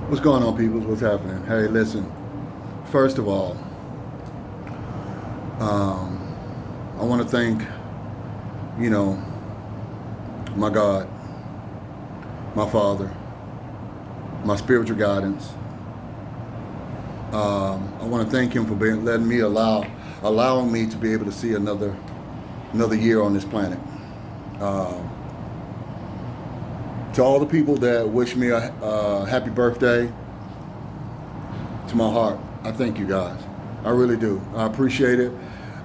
What's going on, peoples? What's happening? Hey, listen. First of all, um, I want to thank, you know, my God, my Father, my spiritual guidance. I want to thank Him for letting me allowing me to be able to see another year on this planet. Um, to all the people that wish me a happy birthday, to my heart, I thank you guys. I really do. I appreciate it.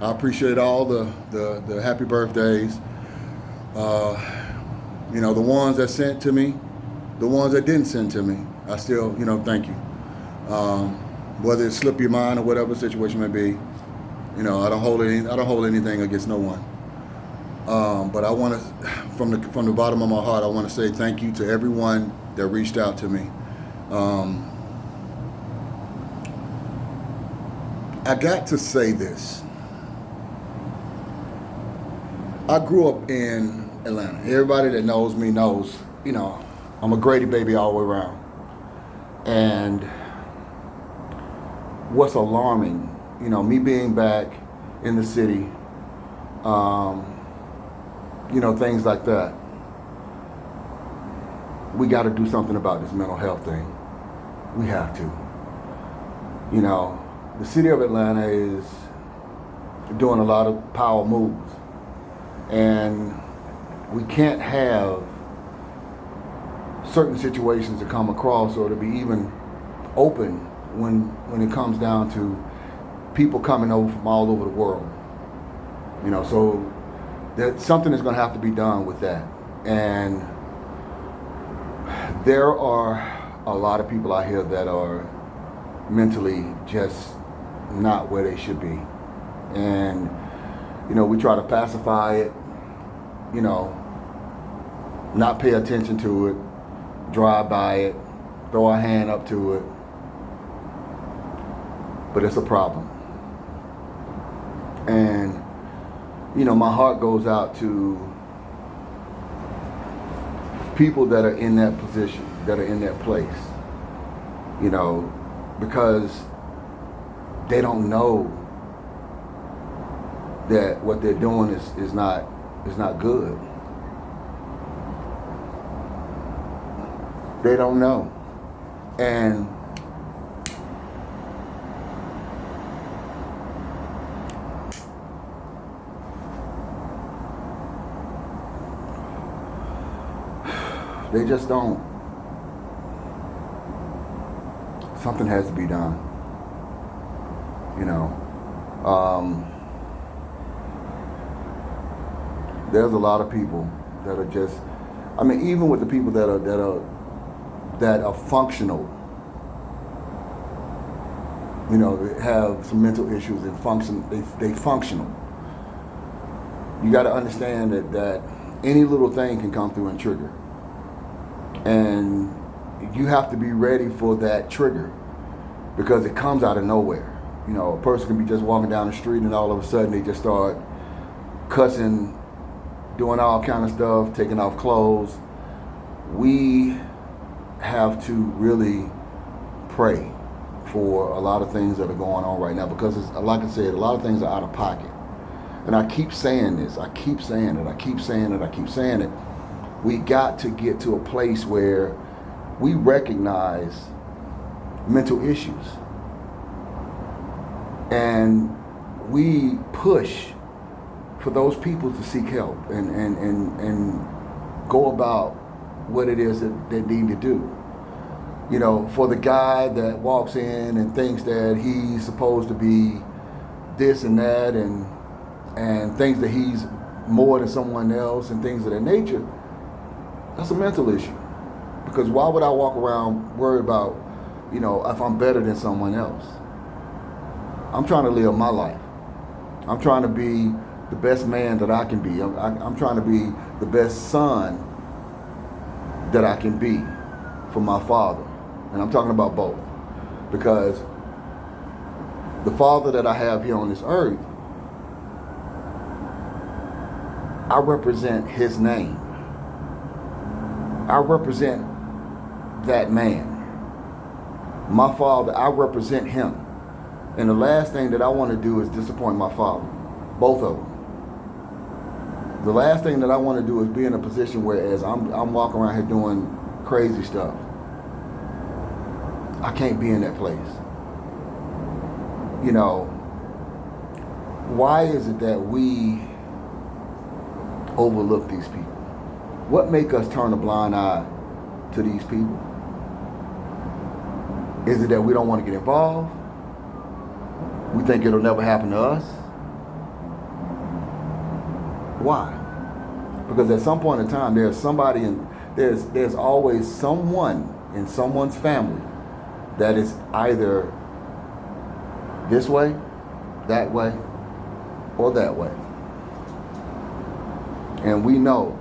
I appreciate all the happy birthdays. Uh, the ones that sent to me, the ones that didn't send to me. I still, thank you. Um, Whether it slip your mind or whatever the situation may be, I don't hold anything against no one. But I want to, from the bottom of my heart, I want to say thank you to everyone that reached out to me. Um, I got to say this. I grew up in Atlanta. Everybody that knows me knows, I'm a Grady baby all the way around. And what's alarming, me being back in the city, things like that. We got to do something about this mental health thing. We have to. The city of Atlanta is doing a lot of power moves. And we can't have certain situations to come across or to be even open when it comes down to people coming over from all over the world. So that something is going to have to be done with that. And there are a lot of people out here that are mentally just not where they should be. And, we try to pacify it, not pay attention to it, drive by it, throw our hand up to it. But it's a problem. And, my heart goes out to people that are in that position, that are in that place, because they don't know that what they're doing is not good. They don't know. And they just don't. Something has to be done. There's a lot of people that are just, even with the people that are functional, have some mental issues and function, they functional. You got to understand that any little thing can come through and trigger. And you have to be ready for that trigger because it comes out of nowhere. A person can be just walking down the street and all of a sudden they just start cussing, doing all kind of stuff, taking off clothes. We have to really pray for a lot of things that are going on right now because, like I said, a lot of things are out of pocket. And I keep saying this, I keep saying it. We got to get to a place where we recognize mental issues. And we push for those people to seek help and go about what it is that they need to do. For the guy that walks in and thinks that he's supposed to be this and that and thinks that he's more than someone else and things of that nature, that's a mental issue. Because why would I walk around worried about, if I'm better than someone else? I'm trying to live my life. I'm trying to be the best man that I can be. I'm trying to be the best son that I can be for my father. And I'm talking about both. Because the father that I have here on this earth, I represent his name. I represent that man. My father, I represent him. And the last thing that I want to do is disappoint my father. Both of them. The last thing that I want to do is be in a position where as I'm walking around here doing crazy stuff. I can't be in that place. You know, why is it that we overlook these people? What make us turn a blind eye to these people? Is it that we don't want to get involved? We think it'll never happen to us? Why? Because at some point in time, there's somebody and there's always someone in someone's family that is either this way, that way, or that way. And we know,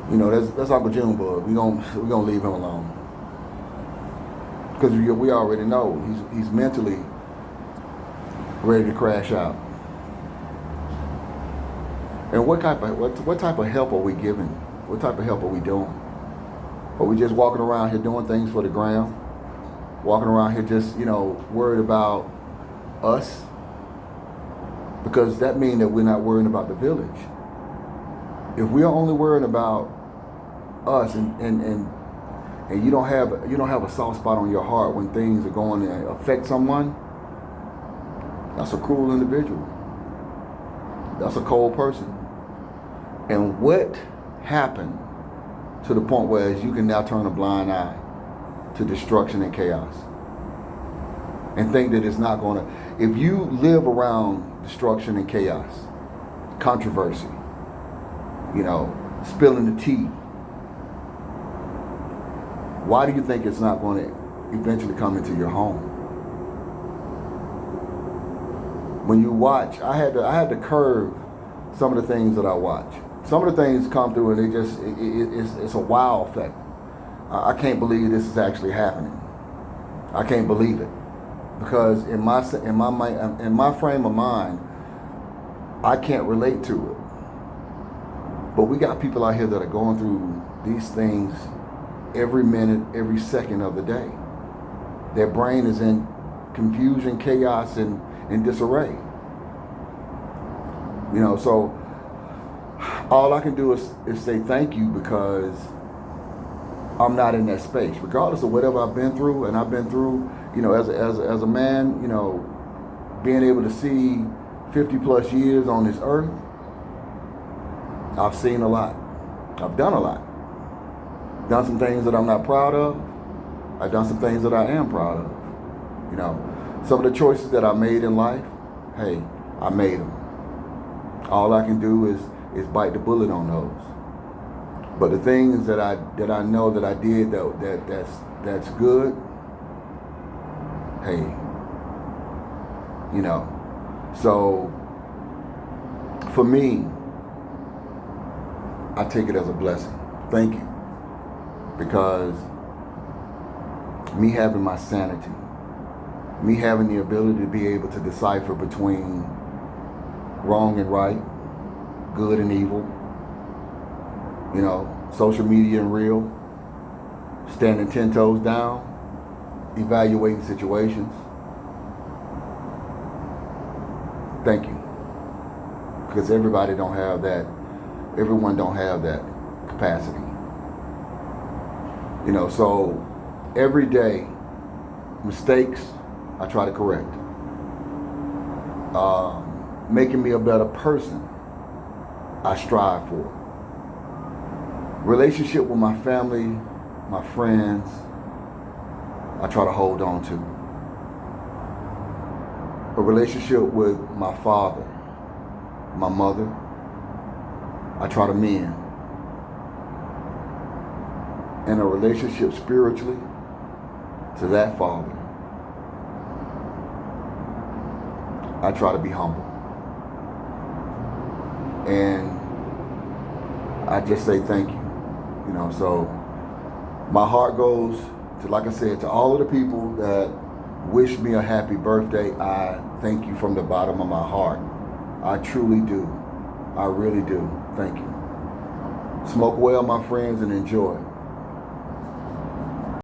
that's Uncle Junebug. We gonna leave him alone because we already know he's mentally ready to crash out. And what type of help are we giving? What type of help are we doing? Are we just walking around here doing things for the gram? Walking around here just, worried about us? Because that means that we're not worrying about the village. If we're only worrying about us and you don't have a soft spot on your heart when things are going to affect someone, that's a cruel individual. That's a cold person. And what happened to the point where you can now turn a blind eye to destruction and chaos and think that it's not going to... If you live around destruction and chaos, controversy, spilling the tea, why do you think it's not going to eventually come into your home? When you watch, I had to curb some of the things that I watch. Some of the things come through and it's a wow effect. I can't believe this is actually happening. I can't believe it. Because in my frame of mind, I can't relate to it. But we got people out here that are going through these things every minute, every second of the day. Their brain is in confusion, chaos, and disarray. So all I can do is say thank you because I'm not in that space. Regardless of whatever I've been through, and I've been through, as a man, being able to see 50 plus years on this earth, I've seen a lot. I've done a lot. Done some things that I'm not proud of. I've done some things that I am proud of. Some of the choices that I made in life, hey, I made them. All I can do is bite the bullet on those. But the things that I know that I did that's good, hey, So for me, I take it as a blessing. Thank you. Because me having my sanity, me having the ability to be able to decipher between wrong and right, good and evil, social media and real, standing 10 toes down, evaluating situations. Thank you. Because everyone don't have that capacity. So every day, mistakes, I try to correct. Making me a better person, I strive for. Relationship with my family, my friends, I try to hold on to. A relationship with my father, my mother, I try to mend. And a relationship spiritually to that father, I try to be humble. And I just say thank you. So my heart goes to, like I said, to all of the people that wish me a happy birthday. I thank you from the bottom of my heart. I truly do. I really do. Thank you. Smoke well, my friends, and enjoy.